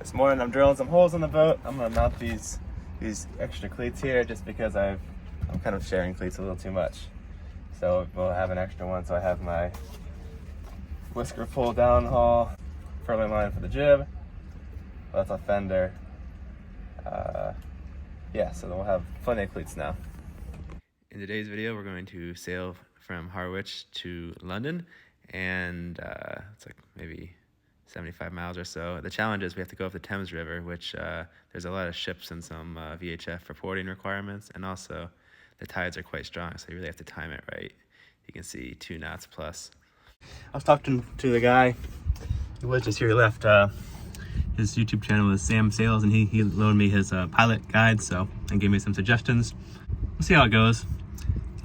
This morning I'm drilling some holes in the boat. I'm gonna mount these extra cleats here just because I'm kind of sharing cleats a little too much. So we'll have an extra one. So I have my whisker pull down haul, furling line for the jib. That's a fender. Yeah, so we'll have plenty of cleats now. In today's video, we're going to sail from Harwich to London, and it's like maybe 75 miles or so. The challenge is we have to go up the Thames River, which there's a lot of ships and some VHF reporting requirements, and also the tides are quite strong, so you really have to time it right. You can see 2 knots plus. I was talking to the guy who was just here. He left his YouTube channel is Sam Sails, and he loaned me his pilot guide, and gave me some suggestions. We'll see how it goes.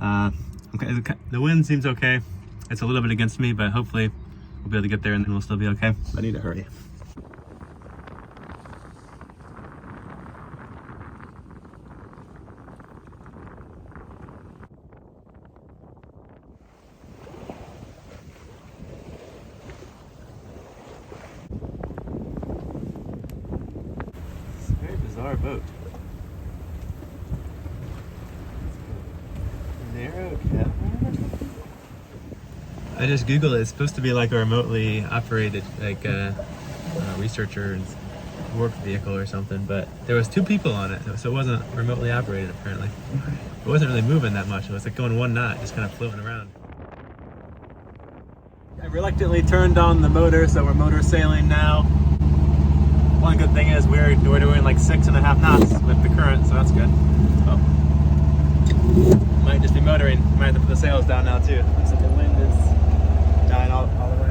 Okay, the wind seems okay. It's a little bit against me, but hopefully we'll be able to get there and then we'll still be okay. I need to hurry. It's a very bizarre boat. Narrow cabin. I just Googled it. It's supposed to be like a remotely operated, like researcher's work vehicle or something, but there was 2 people on it, so it wasn't remotely operated apparently. It wasn't really moving that much. It was like going 1 knot, just kind of floating around. I reluctantly turned on the motor, so we're motor sailing now. One good thing is we're doing like 6.5 knots with the current, so that's good. Oh. Might just be motoring. Might have to put the sails down now too. Looks like the wind is dying all the way.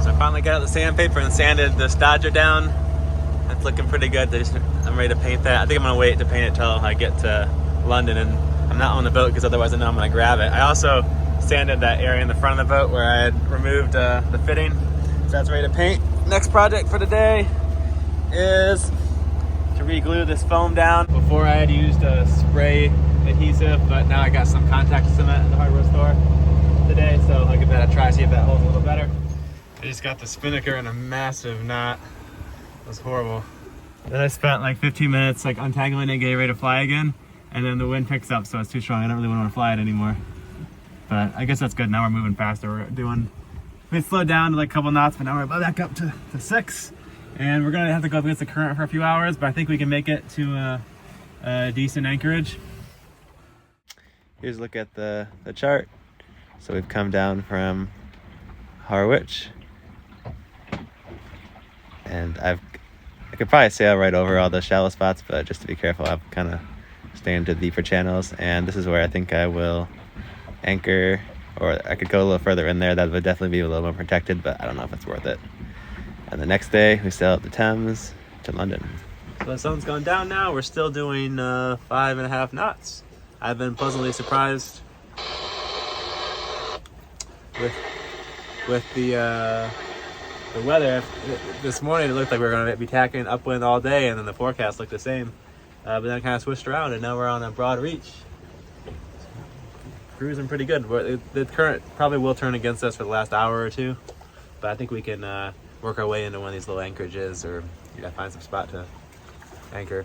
So I finally got out the sandpaper and sanded this Dodger down. It's looking pretty good. I'm ready to paint that. I think I'm gonna wait to paint it till I get to London, and I'm not on the boat because otherwise I know I'm gonna grab it. I also sanded that area in the front of the boat where I had removed the fitting. So that's ready to paint. Next project for today is to re-glue this foam down. Before I had used a spray adhesive, but now I got some contact cement at the hardware store today, so I'll give that a try, see if that holds a little better. I just got the spinnaker in a massive knot. It was horrible. Then I spent like 15 minutes like untangling it, getting ready to fly again, and then the wind picks up, so it's too strong. I don't really want to fly it anymore. But I guess that's good. Now we're moving faster. We slowed down to like a couple knots, but now we're back up to 6. And we're gonna have to go against the current for a few hours, but I think we can make it to a decent anchorage. Here's a look at the chart. So we've come down from Harwich, and I could probably sail right over all the shallow spots, but just to be careful, I'm kind of staying to deeper channels. And this is where I think I will anchor, or I could go a little further in there. That would definitely be a little more protected, but I don't know if it's worth it. And the next day we sail up the Thames to London. So the sun's gone down now. We're still doing 5.5 knots. I've been pleasantly surprised with the weather. This morning it looked like we were going to be tacking upwind all day, and then the forecast looked the same, but then it kind of switched around, and now we're on a broad reach. Cruising pretty good. The current probably will turn against us for the last hour or 2, but I think we can work our way into one of these little anchorages, or find some spot to anchor.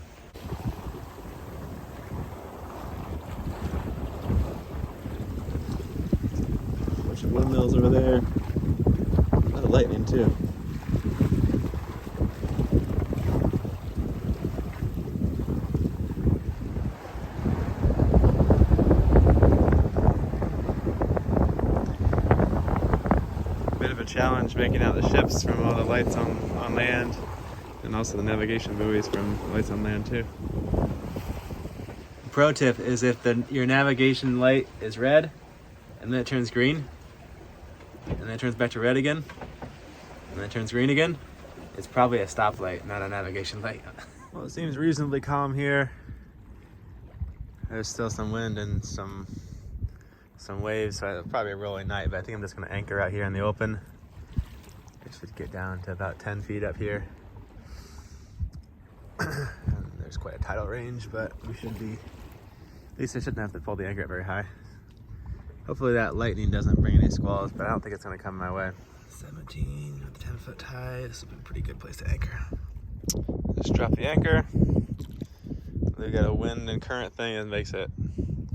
Bunch of windmills over there. A lot of lightning too. Challenge making out the ships from all the lights on land, and also the navigation buoys from lights on land too. Pro tip is if your navigation light is red and then it turns green and then it turns back to red again and then it turns green again, it's probably a stoplight, not a navigation light. Well, it seems reasonably calm here. There's still some wind and some waves, so it'll probably a rolling night, but I think I'm just going to anchor out here in the open. I should get down to about 10 feet up here. quite a tidal range, but we should be, at least I shouldn't have to pull the anchor up very high. Hopefully that lightning doesn't bring any squalls, but I don't think it's gonna come my way. 17 with the 10-foot tide. This will be a pretty good place to anchor. Just drop the anchor. We've got a wind and current thing that makes it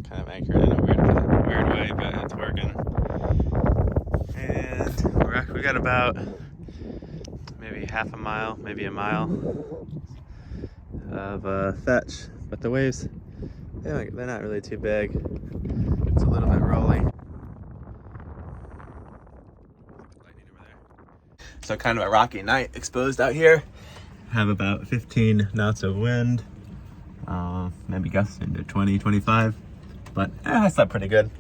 kind of anchored in a weird way, but it's working. And we got about maybe half a mile, maybe a mile of fetch, but the waves, they're not really too big. It's a little bit rolling. Lightning over there. So kind of a rocky night exposed out here. Have about 15 knots of wind, maybe gusting to 20, 25, but I slept pretty good.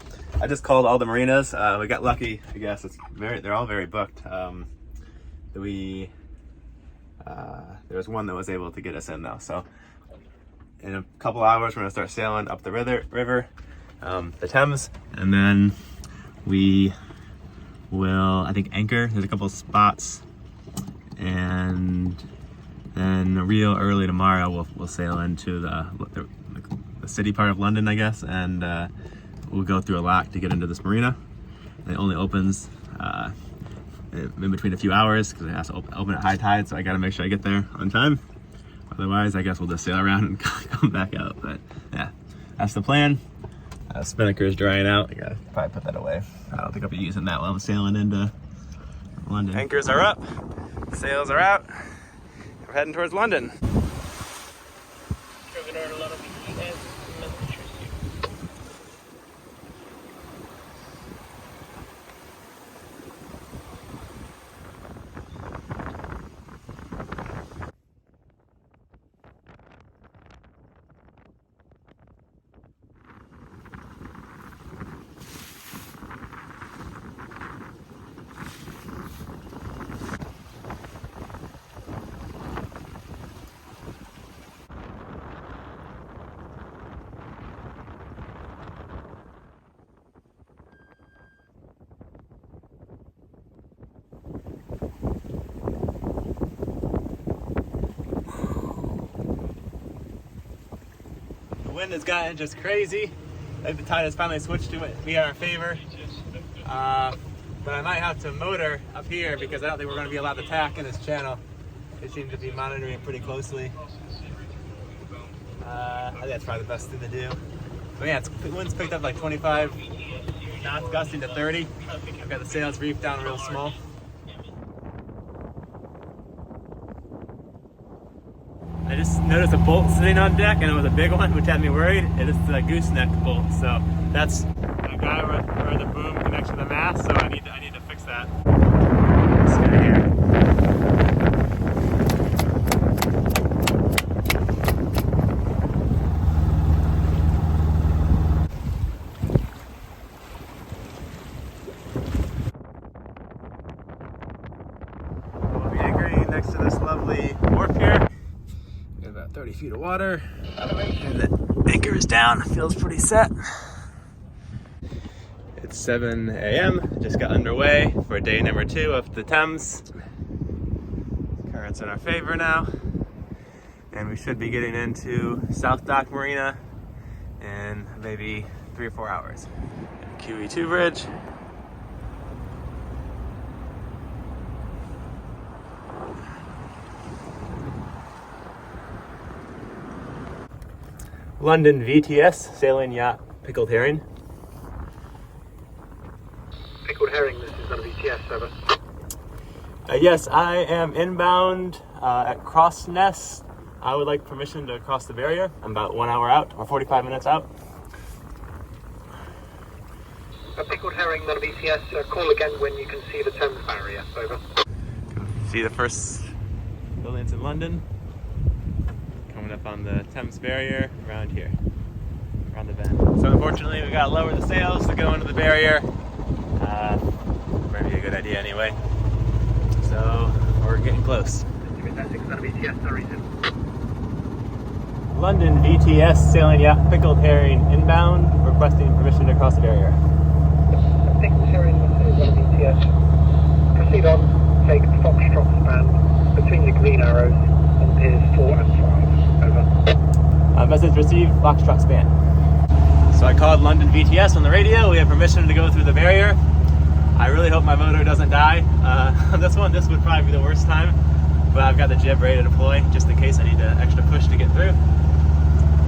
I just called all the marinas. We got lucky, I guess. They're all very booked. There was one that was able to get us in though. So in a couple hours, we're gonna start sailing up the river, the Thames, and then we will, I think, anchor. There's a couple of spots, and then real early tomorrow we'll sail into the city part of London, I guess, and we'll go through a lock to get into this marina. And it only opens in between a few hours because it has to open at high tide, so I gotta make sure I get there on time. Otherwise, I guess we'll just sail around and come back out. But yeah, that's the plan. Spinnaker is drying out. I gotta probably put that away. I don't think I'll be using that while I'm sailing into London. Anchors are up, sails are out. We're heading towards London. The wind has gotten just crazy. I think the tide has finally switched to be in our favor. But I might have to motor up here because I don't think we're going to be allowed to tack in this channel. They seem to be monitoring it pretty closely. I think that's probably the best thing to do. But yeah, the wind's picked up like 25 knots, gusting to 30. I've got the sails reefed down real small. I just noticed a bolt sitting on deck, and it was a big one, which had me worried. It is a gooseneck bolt, so that's the guy where the boom connects to the mast. So I need to fix that. This guy here. We'll be anchoring next to this lovely wharf here. 30 feet of water, and the anchor is down. Feels pretty set. It's 7 a.m. Just got underway for day number 2 of the Thames. Current's in our favor now, and we should be getting into South Dock Marina in maybe 3 or 4 hours. QE2 bridge. London VTS, sailing yacht, pickled herring. Pickled herring, this is London VTS, over. Yes, I am inbound at Crossness. I would like permission to cross the barrier. I'm about 1 hour out, or 45 minutes out. Pickled herring, London VTS, call again when you can see the Thames barrier, over. See the first buildings in London. Coming up on the Thames barrier around here, around the bend. So unfortunately we gotta lower the sails to go into the barrier. Maybe a good idea anyway. So we're getting close. London VTS, sailing yacht, pickled herring inbound, requesting permission to cross the barrier. Pickled herring, this is London VTS. Proceed on, take Foxtrot span between the green arrows on piers 4 and 5. Over. says receive box truck span. So I called London VTS on the radio. We have permission to go through the barrier. I really hope my motor doesn't die. On this one, this would probably be the worst time, but I've got the jib ready to deploy just in case I need an extra push to get through.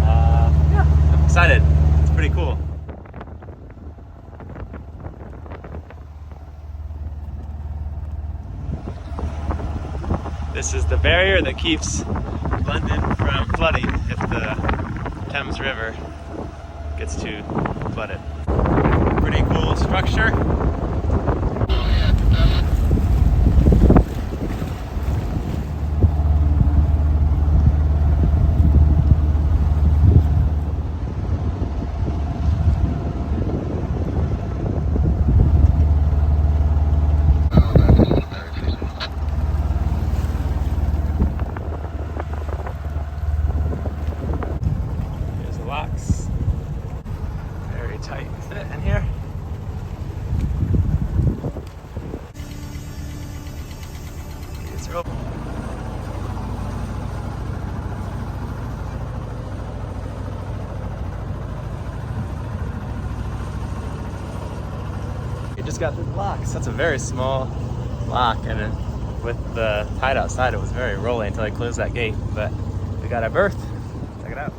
Yeah, I'm excited. It's pretty cool. This is the barrier that keeps London from flooding if the Thames River gets too flooded. Pretty cool structure. Very tight fit in here. These are open. You just got through the locks. That's a very small lock, and with the tide outside, it was very rolling until I closed that gate. But we got our berth. Check it out.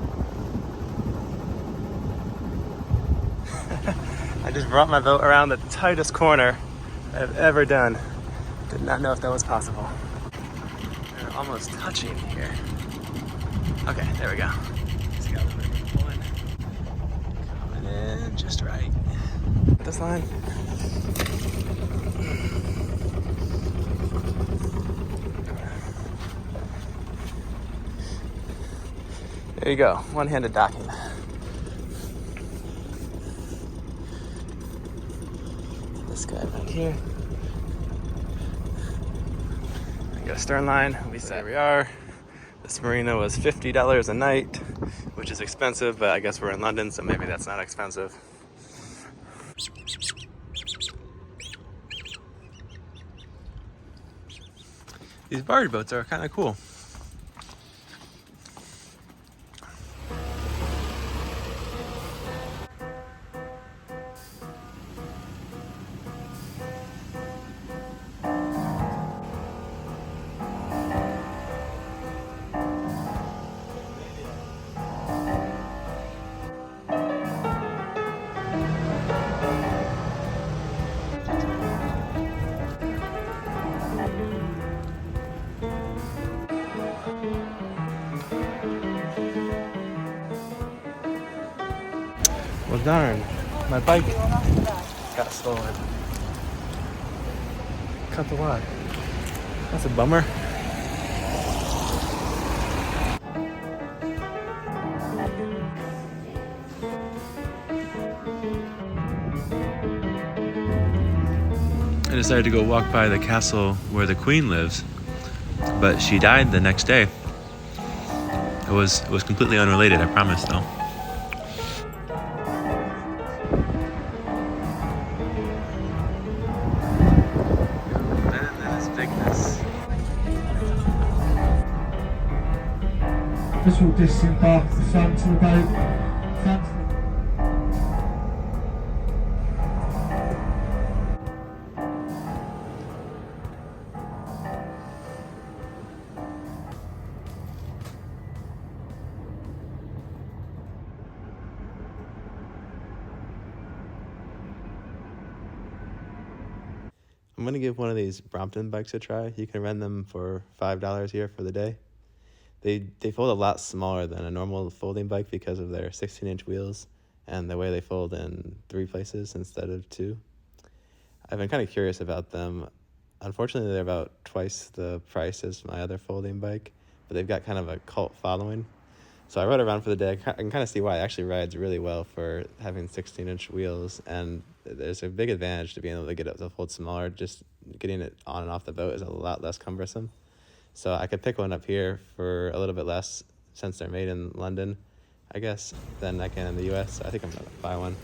I just brought my boat around the tightest corner I've ever done. Did not know if that was possible. They're almost touching here. Okay, there we go. Just got a little bit pulling. Coming in just right. This line. There you go, one-handed docking. This guy right here. I got a stern line. There we are. This marina was $50 a night, which is expensive, but I guess we're in London, so maybe that's not expensive. These barge boats are kind of cool. Well, darn, my bike got stolen. Cut the wire. That's a bummer. I decided to go walk by the castle where the Queen lives, but she died the next day. It was completely unrelated, I promise, though. This will disembark the front of the boat. I'm gonna give one of these Brompton bikes a try. You can rent them for $5 here for the day. They fold a lot smaller than a normal folding bike because of their 16-inch wheels and the way they fold in 3 places instead of 2. I've been kind of curious about them. Unfortunately, they're about twice the price as my other folding bike, but they've got kind of a cult following. So I rode around for the day. I can kind of see why it actually rides really well for having 16-inch wheels, and there's a big advantage to being able to get it to fold smaller. Just getting it on and off the boat is a lot less cumbersome. So I could pick one up here for a little bit less since they're made in London, I guess, than I can in the US. So I think I'm gonna buy one.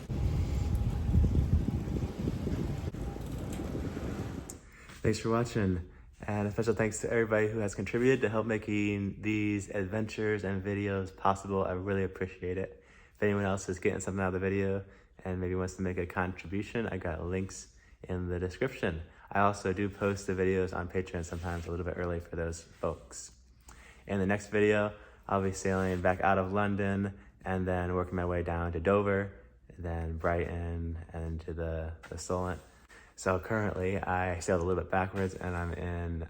Thanks for watching. And a special thanks to everybody who has contributed to help making these adventures and videos possible. I really appreciate it. If anyone else is getting something out of the video and maybe wants to make a contribution, I got links in the description. I also do post the videos on Patreon sometimes a little bit early for those folks. In the next video, I'll be sailing back out of London and then working my way down to Dover, then Brighton, and to the Solent. So currently I sailed a little bit backwards and I'm in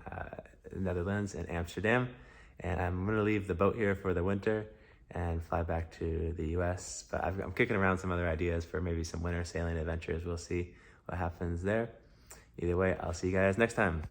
Netherlands, in Amsterdam. And I'm gonna leave the boat here for the winter and fly back to the US. But I'm kicking around some other ideas for maybe some winter sailing adventures. We'll see what happens there. Either way, I'll see you guys next time.